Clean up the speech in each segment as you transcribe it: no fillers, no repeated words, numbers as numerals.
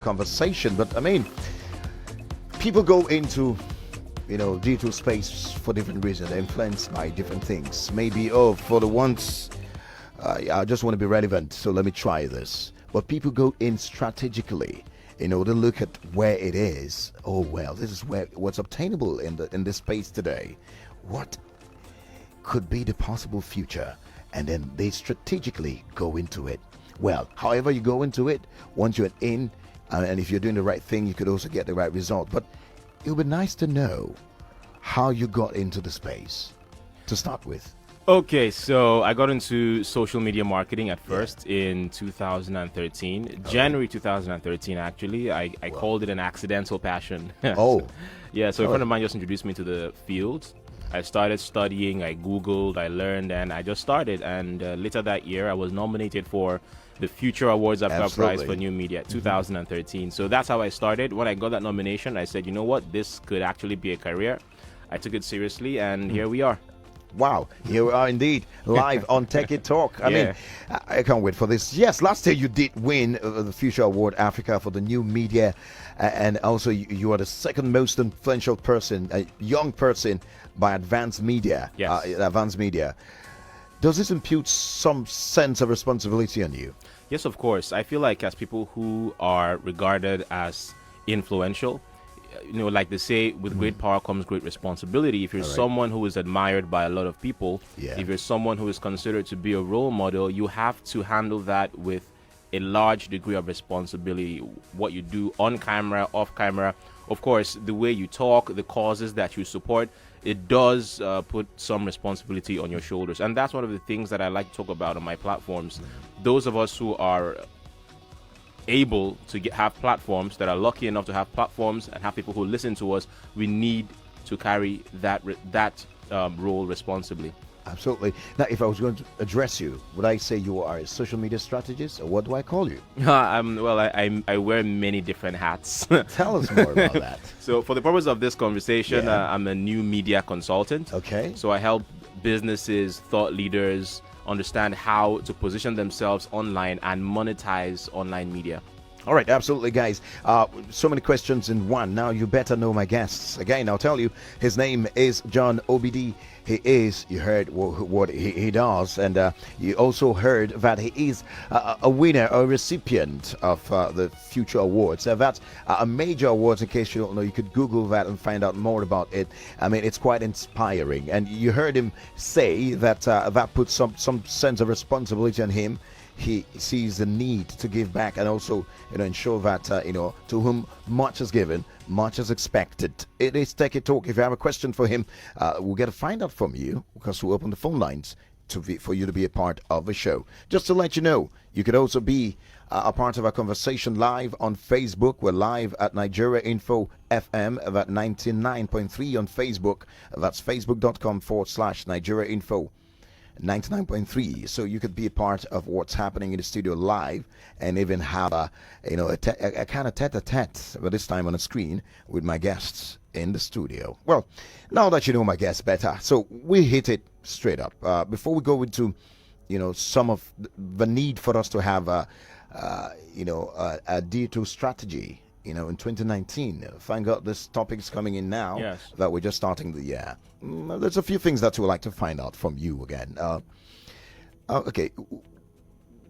conversation. But I mean, people go into digital space for different reasons. They're influenced by different things. Maybe for the ones I just want to be relevant, so let me try this. But people go in strategically. They look at where it is. Oh well, this is what's obtainable in this space today. What could be the possible future? And then they strategically go into it. Well, however you go into it, once you're in, and if you're doing the right thing, you could also get the right result. But it would be nice to know how you got into the space to start with. Okay, so I got into social media marketing at first in 2013, January 2013 actually. I called it an accidental passion. Oh. Yeah, so a friend of mine just introduced me to the field. I started studying, I Googled, I learned, and I just started. And later that year, I was nominated for the Future Awards Africa Prize for New Media, 2013. So that's how I started. When I got that nomination, I said, you know what, this could actually be a career. I took it seriously, and here we are. Wow, here we are indeed, live on Tech It Talk. I mean, I can't wait for this. Yes, last year you did win the Future Award Africa for the new media, and also you are the second most influential person, a young person by Advanced Media. Yes. Advanced Media. Does this impute some sense of responsibility on you? Yes, of course. I feel like as people who are regarded as influential, like they say, with great power comes great responsibility. If you're someone who is admired by a lot of people, if you're someone who is considered to be a role model, you have to handle that with a large degree of responsibility. What you do on camera, off camera, of course, the way you talk, the causes that you support, it does put some responsibility on your shoulders. And that's one of the things that I like to talk about on my platforms. Those of us who are able to have platforms, that are lucky enough to have platforms and have people who listen to us, we need to carry that role responsibly. Absolutely. Now, if I was going to address you, would I say you are a social media strategist, or what do I call you? I wear many different hats. Tell us more about that. So for the purpose of this conversation, I'm a new media consultant. Okay. So I help businesses, thought leaders understand how to position themselves online and monetize online media. All right, absolutely, guys. So many questions in one. Now you better know my guests. Again, I'll tell you, his name is John Obidi. You heard what he does, and you also heard that he is a winner, a recipient of the Future Awards. That's a major awards. In case you don't know, you could Google that and find out more about it. I mean, it's quite inspiring. And you heard him say that that puts some sense of responsibility on him. He sees the need to give back and also, ensure that, to whom much is given, much is expected. It is Tech It Talk. If you have a question for him, we'll get to find out from you, because we'll open the phone lines for you to be a part of the show. Just to let you know, you could also be a part of our conversation live on Facebook. We're live at Nigeria Info FM at 99.3 on Facebook. That's facebook.com/Nigeria Info 99.3. So you could be a part of what's happening in the studio live, and even have a kind of tete-a-tete, but this time on a screen, with my guests in the studio. Well, now that you know my guests better, so we hit it straight up. Before we go into some of the need for us to have a digital strategy in 2019. Thank God this topic is coming in now, that we're just starting the year. There's a few things that we would like to find out from you again. Okay,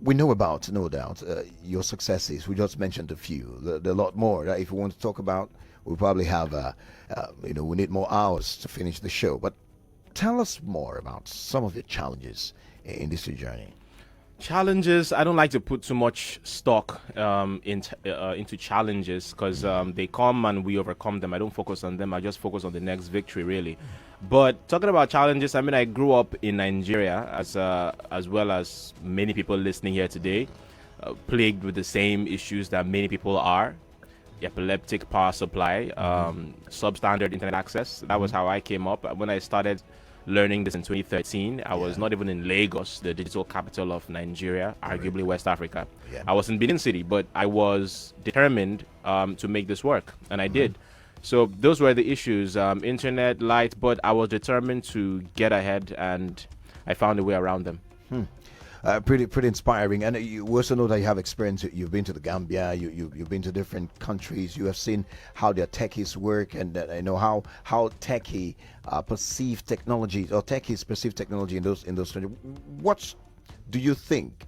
we know about, no doubt, your successes. We just mentioned a few. There are a lot more that if we want to talk about, we probably have, we need more hours to finish the show. But tell us more about some of your challenges in this journey. Challenges, I don't like to put too much stock into challenges, because they come and we overcome them. I don't focus on them. I just focus on the next victory, really. But talking about challenges, I mean, I grew up in Nigeria, as well as many people listening here today, plagued with the same issues that many people are. Epileptic power supply, substandard internet access. That was how I came up. When I started learning this in 2013, I was not even in Lagos, the digital capital of Nigeria, arguably West Africa. I was in Benin City, but I was determined to make this work, and I did. So those were the issues, internet, light, but I was determined to get ahead, and I found a way around them. Pretty inspiring. And you also know that you have experience. You've been to the Gambia. You've been to different countries. You have seen how their techies work, and I know how techie perceive technology, or techies perceive technology in those countries. What do you think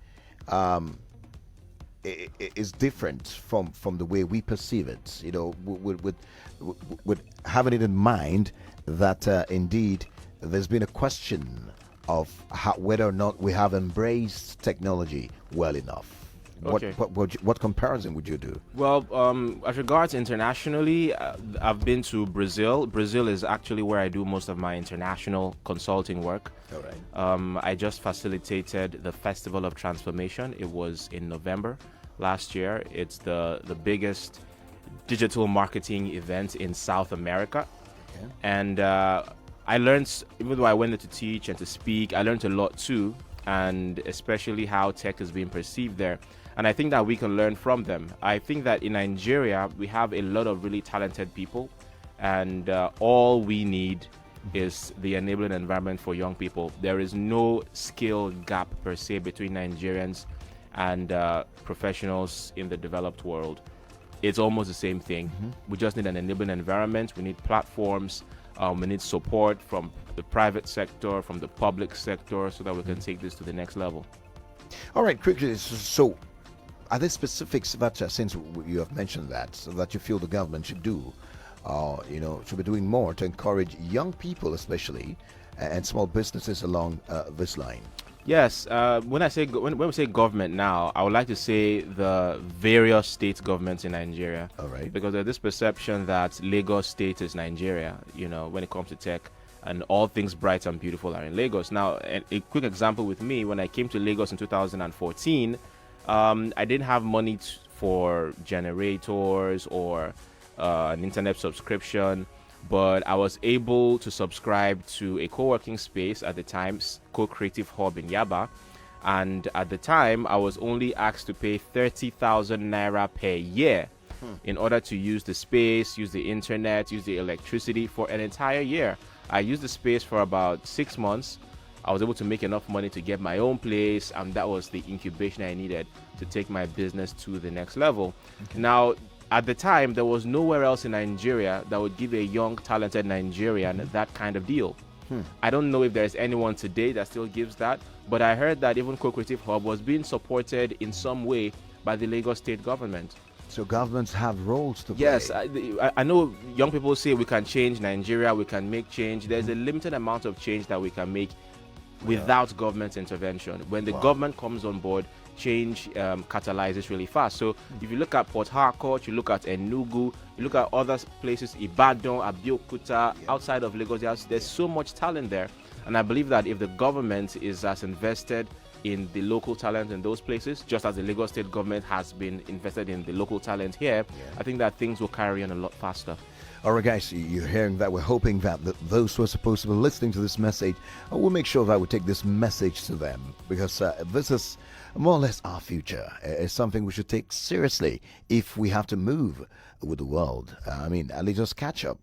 is different from the way we perceive it? You know, with having it in mind that indeed there's been a question of whether or not we have embraced technology well enough. Okay. What comparison would you do? Well, as regards internationally, I've been to Brazil. Brazil is actually where I do most of my international consulting work. All right. I just facilitated the Festival of Transformation. It was in November last year. It's the biggest digital marketing event in South America. Okay. And I learned, even though I went there to teach and to speak, I learned a lot too, and especially how tech is being perceived there. And I think that we can learn from them. I think that in Nigeria, we have a lot of really talented people, and all we need is the enabling environment for young people. There is no skill gap per se between Nigerians and professionals in the developed world. It's almost the same thing. We just need an enabling environment. We need platforms. We need support from the private sector, from the public sector, so that we can take this to the next level. All right, quickly. So, are there specifics that, since you have mentioned that, so that you feel the government should do, should be doing more to encourage young people, especially, and small businesses along this line? Yes, when we say government now, I would like to say the various state governments in Nigeria. All right. Because there's this perception that Lagos State is Nigeria, when it comes to tech, and all things bright and beautiful are in Lagos. Now, a quick example with me, when I came to Lagos in 2014, I didn't have money for generators or an internet subscription, but I was able to subscribe to a co-working space at the time, Co-Creative Hub in Yaba. And at the time, I was only asked to pay 30,000 naira per year in order to use the space, use the internet, use the electricity for an entire year. I used the space for about 6 months. I was able to make enough money to get my own place, and that was the incubation I needed to take my business to the next level. Okay. Now, at the time, there was nowhere else in Nigeria that would give a young, talented Nigerian that kind of deal. I don't know if there's anyone today that still gives that, but I heard that even Co-Creative Hub was being supported in some way by the Lagos state government. So governments have roles to play. Yes, I know young people say we can change Nigeria, we can make change. There's a limited amount of change that we can make without government intervention. When the government comes on board, change catalyzes really fast. So if you look at Port Harcourt, you look at Enugu, you look at other places, Ibadan, Abeokuta, outside of Lagos, there's so much talent there. And I believe that if the government is as invested in the local talent in those places, just as the Lagos state government has been invested in the local talent here, I think that things will carry on a lot faster. All right, guys, you're hearing that. We're hoping that those who are supposed to be listening to this message, we'll make sure that we take this message to them, because this is more or less our future. It's something we should take seriously if we have to move with the world. At least just catch up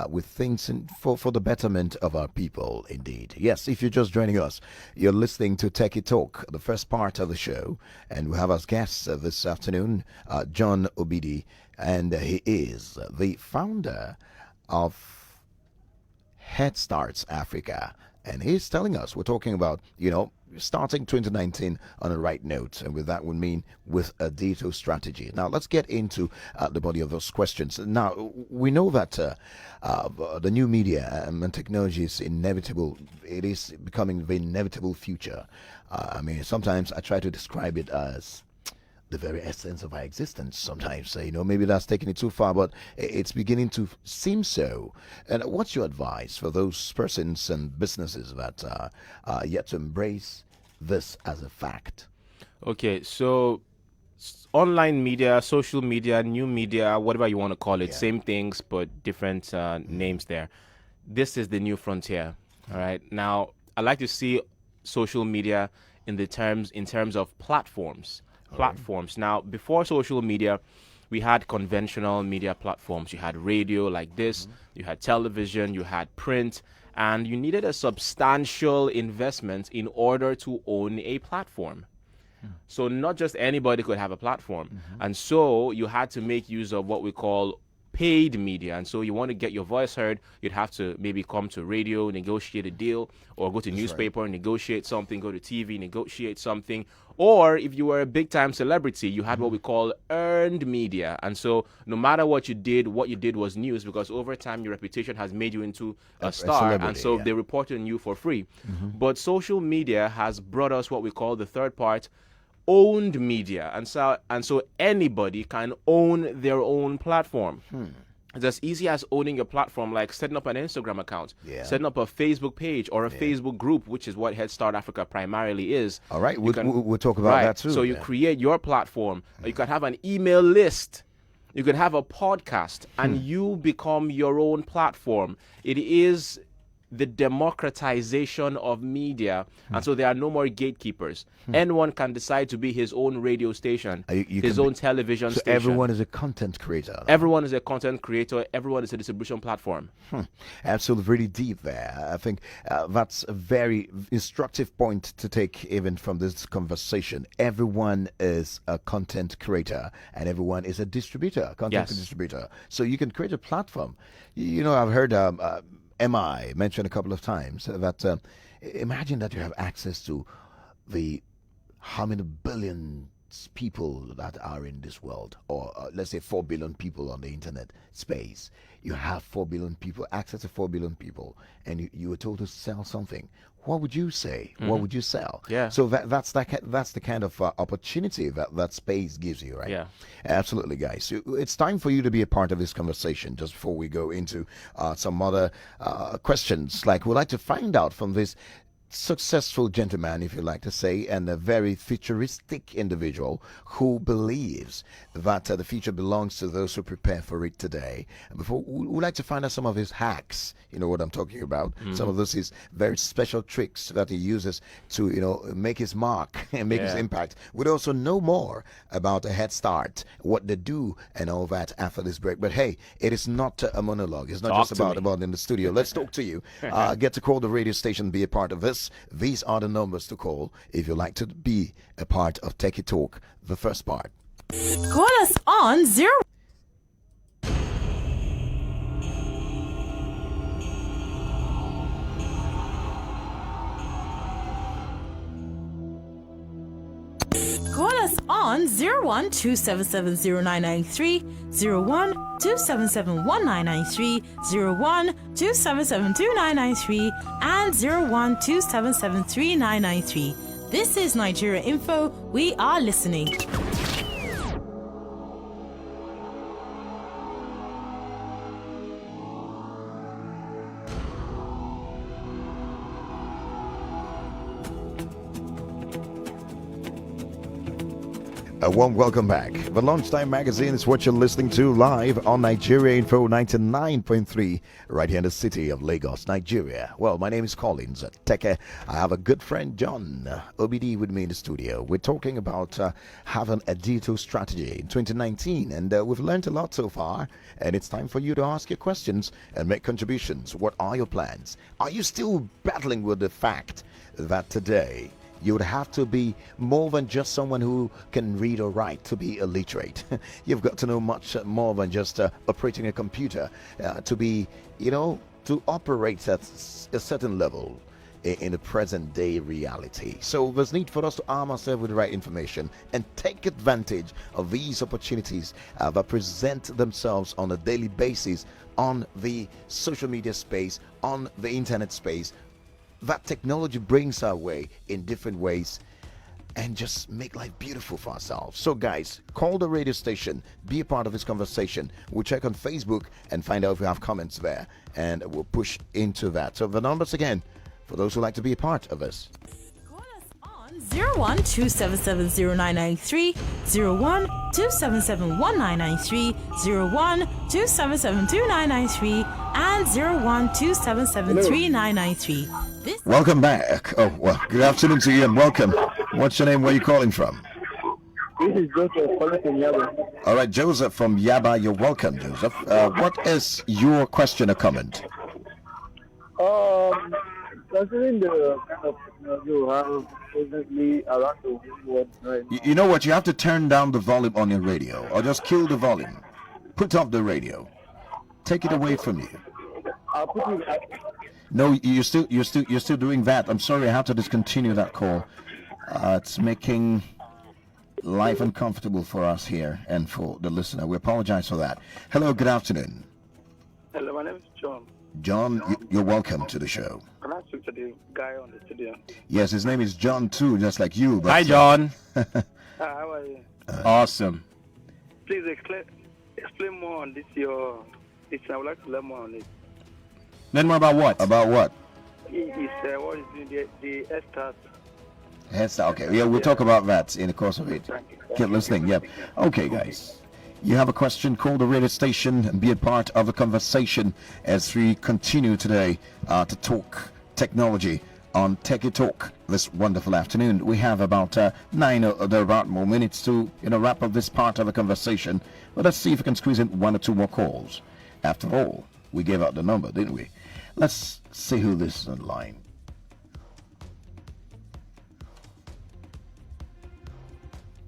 with things for the betterment of our people, indeed. Yes, if you're just joining us, you're listening to Techie Talk, the first part of the show, and we have as guests this afternoon, John Obidi, and he is the founder of Head Starts Africa. And he's telling us, we're talking about, starting 2019 on the right note, and with that would mean with a digital strategy. Now, let's get into the body of those questions. Now, we know that the new media and technology is inevitable. It is becoming the inevitable future. Sometimes I try to describe it as the very essence of our existence. Sometimes, maybe that's taking it too far, but it's beginning to seem so. And what's your advice for those persons and businesses that are yet to embrace this as a fact? Okay, so online media, social media, new media, whatever you want to call it, same things but different names there. This is the new frontier. All right. Now, I like to see social media in terms of platforms. Now, before social media, we had conventional media platforms. You had radio like this, you had television, you had print, and you needed a substantial investment in order to own a platform. So not just anybody could have a platform. And so you had to make use of what we call paid media. And so you want to get your voice heard, you'd have to maybe come to radio, negotiate a deal, or go to newspaper, negotiate something, go to TV, negotiate something. Or if you were a big time celebrity, you had what we call earned media. And so no matter what you did was news, because over time your reputation has made you into a star. And so they reported on you for free. But social media has brought us what we call the third part, owned media, and so anybody can own their own platform. It's as easy as owning a platform, like setting up an Instagram account, setting up a Facebook page or a Facebook group, which is what Head Start Africa primarily is. All right, we'll talk about that too. So you create your platform. You can have an email list. You can have a podcast, and you become your own platform. It is the democratization of media, and so there are no more gatekeepers. Anyone can decide to be his own radio station, his own television station. Everyone is a content creator. Everyone is a content creator. Everyone is a distribution platform. Absolutely, really deep there. I think that's a very instructive point to take even from this conversation. Everyone is a content creator, and everyone is a distributor, content distributor. So you can create a platform. You know, I've heard MI mentioned a couple of times that imagine that you have access to the how many billions people that are in this world, or let's say 4 billion people on the internet space. You have 4 billion people, access to 4 billion people, and you were told to sell something. What would you say? What would you sell? Yeah. So that's the kind of opportunity that space gives you, right? Yeah. Absolutely, guys. So it's time for you to be a part of this conversation. Just before we go into some other questions, like we'd like to find out from this successful gentleman, if you like to say, and a very futuristic individual who believes that the future belongs to those who prepare for it today. And before, we'd like to find out some of his hacks. You know what I'm talking about. Some of those his very special tricks that he uses to, make his mark and make his impact. We'd also know more about a Head Start, what they do, and all that after this break. But hey, it is not a monologue. It's not just about in the studio. Let's talk to you. Get to call the radio station, be a part of this. These are the numbers to call if you'd like to be a part of Techie Talk, the first part. Call us on 0. Call us on 01-277-0993, 01-277-1993, 01-277-2993, and 01-277-3993. This is Nigeria Info. We are listening. A warm welcome back. The Lunchtime Magazine is what you're listening to live on Nigeria Info 99.3 right here in the city of Lagos, Nigeria. Well, my name is Collins Teke. I have a good friend, John Obidi, with me in the studio. We're talking about having a digital strategy in 2019, and we've learned a lot so far, and it's time for you to ask your questions and make contributions. What are your plans? Are you still battling with the fact that today you would have to be more than just someone who can read or write to be illiterate? You've got to know much more than just operating a computer to be, to operate at a certain level in the present day reality. So there's need for us to arm ourselves with the right information and take advantage of these opportunities that present themselves on a daily basis on the social media space, on the internet space, that technology brings our way in different ways, and just make life beautiful for ourselves. So guys, call the radio station, be a part of this conversation. We'll check on Facebook and find out if we have comments there, and we'll push into that. So the numbers again, for those who like to be a part of this. 01-277-0993, 01-277-1993, 01-277-2993, and 01-277-3993. Welcome back. Oh, well, good afternoon to you and welcome. What's your name? Where are you calling from? This is Joseph calling from Yaba. All right, Joseph from Yaba. You're welcome, Joseph. What is your question or comment? Considering the kind of technology you have presently around the world right You know what? You have to turn down the volume on your radio, or just kill the volume. Put off the radio. Take it away from you. now, I'll put it at No, you're still doing that. I'm sorry, I have to discontinue that call. It's making life uncomfortable for us here and for the listener. We apologize for that. Hello, good afternoon. hello, my name is John. John, you're welcome to the show. Can I speak to the guy on the studio? Yes, his name is John too, just like you. But, Hi, John. How are you? Awesome. Please explain more on this. I would like to learn more on it. Learn more about what? About what? It's what is the start. Hairstyle. Okay, yeah, we'll talk about that in the course of it. Keep listening. Yep. Okay, guys. You have a question, call the radio station and be a part of the conversation as we continue today to talk technology on Techie Talk this wonderful afternoon. We have about 9 or thereabout more minutes to wrap up this part of the conversation. But let's see if we can squeeze in 1 or 2 more calls. After all, we gave out the number, didn't we? Let's see who this is on line.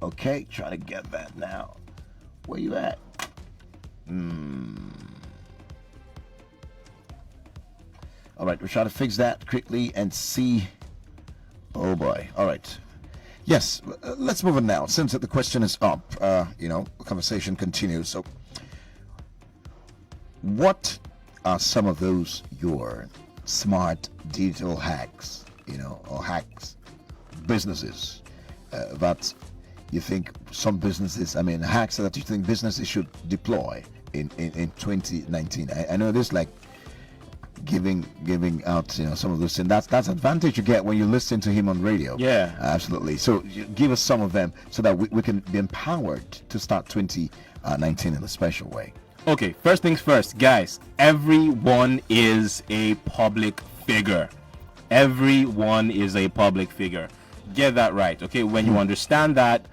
Okay, trying to get that now. Where you at? All right, we'll try to fix that quickly and see. Oh boy. All right. Yes, let's move on now. Since the question is up, the conversation continues. So, what are some of those your smart digital hacks, or hacks, businesses that you think some businesses, hacks that you think businesses should deploy in 2019? I know this like giving out some of those things. That's advantage you get when you listen to him on radio. Yeah, absolutely. So give us some of them so that we can be empowered to start 2019 in a special way. Okay, first things first, guys. Everyone is a public figure. Everyone is a public figure. Get that right. Okay, when you understand that,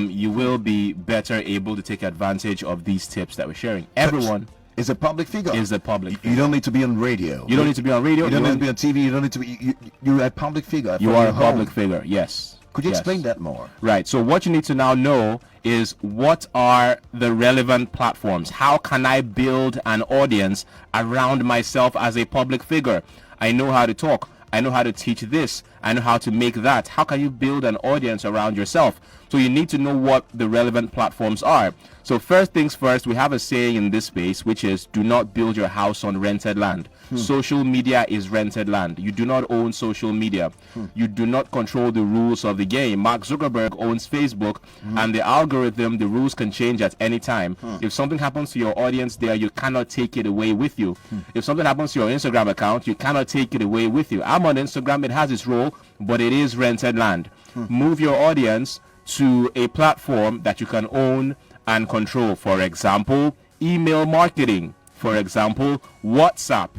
you will be better able to take advantage of these tips that we're sharing. Everyone is a public figure. Is a public figure. You don't need to be on radio. You don't need to be on radio. You don't need to be on TV. You don't need to be. You're a public figure. You are a public figure. Yes. Could you explain that more? Right. So what you need to now know is what are the relevant platforms? How can I build an audience around myself as a public figure? I know how to talk. I know how to teach this. I know how to make that. How can you build an audience around yourself? So you need to know what the relevant platforms are. So first things first, we have a saying in this space, which is do not build your house on rented land. Social media is rented land. You do not own social media. You do not control the rules of the game. Mark Zuckerberg owns Facebook, and the algorithm, the rules can change at any time. If something happens to your audience there, you cannot take it away with you. If something happens to your Instagram account, you cannot take it away with you. I'm on Instagram, it has its role, but it is rented land. Move your audience to a platform that you can own and control. For example, email marketing. For example, WhatsApp.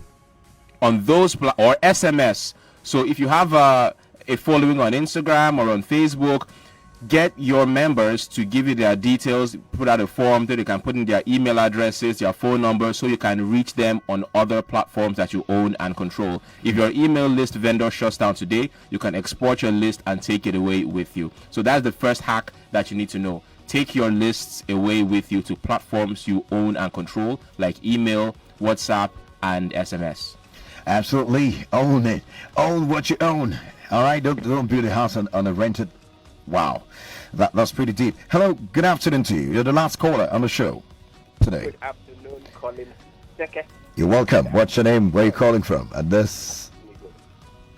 On those or SMS. So if you have a following on Instagram or on Facebook, get your members to give you their details, put out a form that they can put in their email addresses, their phone numbers, so you can reach them on other platforms that you own and control. If your email list vendor shuts down today, you can export your list and take it away with you. So that's the first hack that you need to know. Take your lists away with you to platforms you own and control, like email, WhatsApp, and SMS. Absolutely. Own it. Own what you own. All right? Don't build a house on a rented. Wow. That's pretty deep. Hello. Good afternoon to you. You're the last caller on the show today. Good afternoon, Colin. Okay. You're welcome. What's your name? Where are you calling from? And this...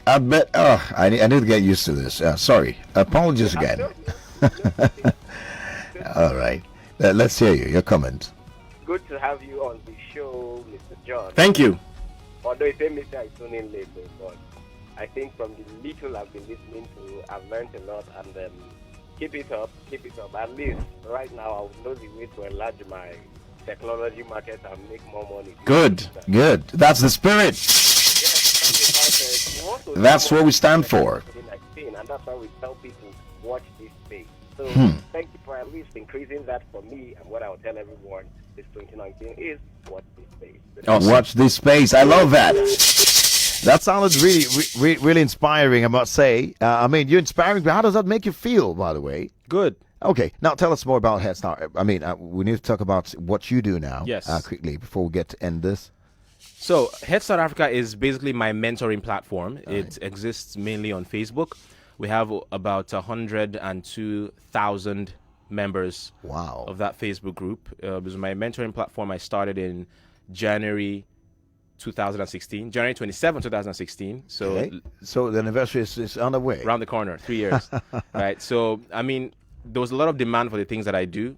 I bet... Oh, I need to get used to this. Sorry. Apologies again. All right. Let's hear you. Your comment. Good to have you on the show, Mr. John. Thank you. Although it's a Mr. I tune in late, but I think from the little I've been listening to, I've learned a lot, and keep it up. At least right now, I would know the way to enlarge my technology market and make more money. Good. That's the spirit. Yes, that's what we stand for. And that's why we tell people watch this space. So thank you for at least increasing that for me, and what I will tell everyone this 2019 is watch this space. Awesome. Watch this space. I love that. That sounded really, really inspiring, I must say. I mean, you're inspiring, but how does that make you feel, by the way? Good. Okay, now tell us more about Head Start. I mean, we need to talk about what you do now. Yes. Quickly before we get to end this. So, Head Start Africa is basically my mentoring platform. It exists mainly on Facebook. We have about 102,000 members Wow. of that Facebook group. It was my mentoring platform. I started in January 2016, January 27, 2016. So, Okay. So the anniversary is on the way. around the corner, 3 years. Right. So, I mean, there was a lot of demand for the things that I do,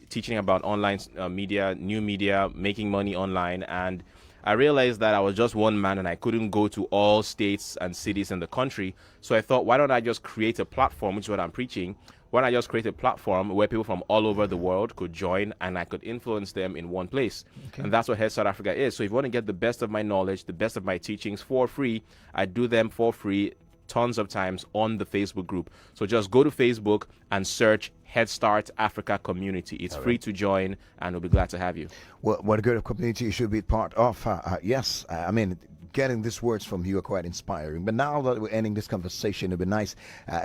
teaching about online media, new media, making money online. And I realized that I was just one man and I couldn't go to all states and cities in the country. So I thought, why don't I just create a platform, which is what I'm preaching. Why don't I just create a platform where people from all over the world could join and I could influence them in one place. And that's what Head Start Africa is. So if you want to get the best of my knowledge, the best of my teachings for free, I do them for free tons of times on the Facebook group. So just go to Facebook and search Head Start Africa Community. It's free to join, and we'll be glad to have you. Well, what a good community you should be part of. Yes, I mean, getting these words from you are quite inspiring. But now that we're ending this conversation, it'd be nice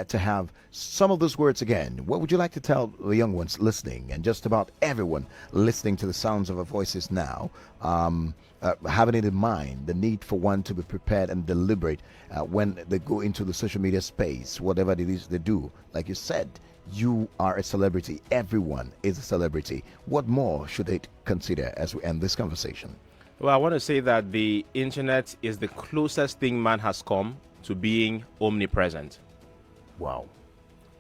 to have some of those words again. What would you like to tell the young ones listening, and just about everyone listening to the sounds of our voices now, having it in mind, the need for one to be prepared and deliberate when they go into the social media space, whatever it is they do. Like you said, you are a celebrity. Everyone is a celebrity. What more should they consider as we end this conversation? Well, I want to say that the internet is the closest thing man has come to being omnipresent. Wow.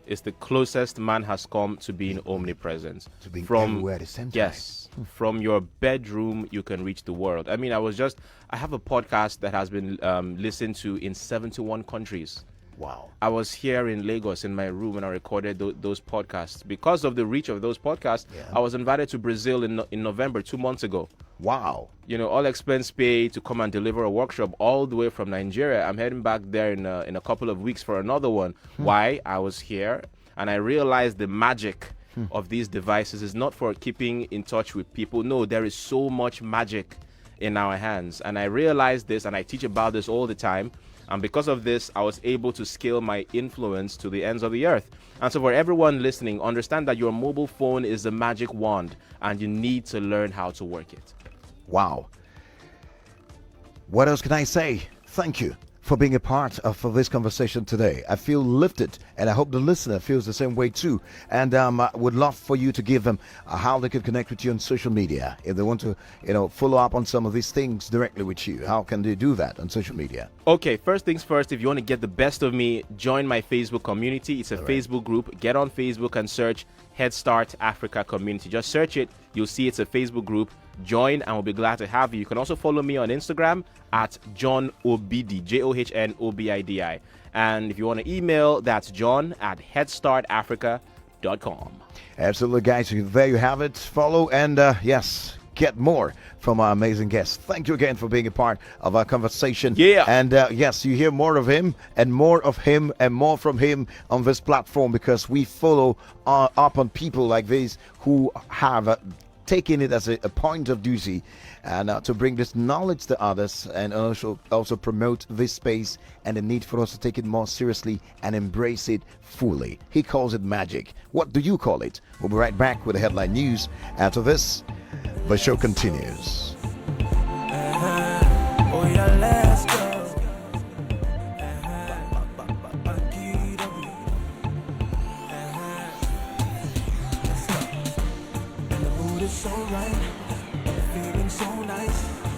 It's the closest man has come to being omnipresent. To being everywhere at the same time. Yes. From your bedroom, you can reach the world. I mean, I have a podcast that has been listened to in 71 countries. Wow. I was here in Lagos in my room and I recorded those podcasts. Because of the reach of those podcasts, I was invited to Brazil in November, 2 months ago. Wow. You know, all expense paid to come and deliver a workshop all the way from Nigeria. I'm heading back there in a couple of weeks for another one. Why? I was here and I realized the magic of these devices is not for keeping in touch with people. No, there is so much magic in our hands. And I realized this, and I teach about this all the time. And because of this, I was able to scale my influence to the ends of the earth. And so for everyone listening, understand that your mobile phone is a magic wand and you need to learn how to work it. Wow. What else can I say? Thank you for being a part of this conversation today. I feel lifted, and I hope the listener feels the same way too. And I would love for you to give them how they can connect with you on social media. If they want to, follow up on some of these things directly with you, how can they do that on social media? Okay, first things first, if you want to get the best of me, join my Facebook community. It's a Facebook group. Get on Facebook and search Head Start Africa Community. Just search it. You'll see it's a Facebook group. Join and we'll be glad to have you. You can also follow me on Instagram at John Obidi, JOHNOBIDI. And if you want to email, that's john@headstartafrica.com. Absolutely, guys. There you have it. Follow and, yes, get more from our amazing guest. Thank you again for being a part of our conversation. Yeah. And yes, you hear more of him and more of him and more from him on this platform, because we follow up on people like these who have taking it as a point of duty and to bring this knowledge to others, and also promote this space and the need for us to take it more seriously and embrace it fully. He calls it magic. What do you call it? We'll be right back with the headline news. After this, the show continues. Oh yeah, let's go. So right, feeling so nice.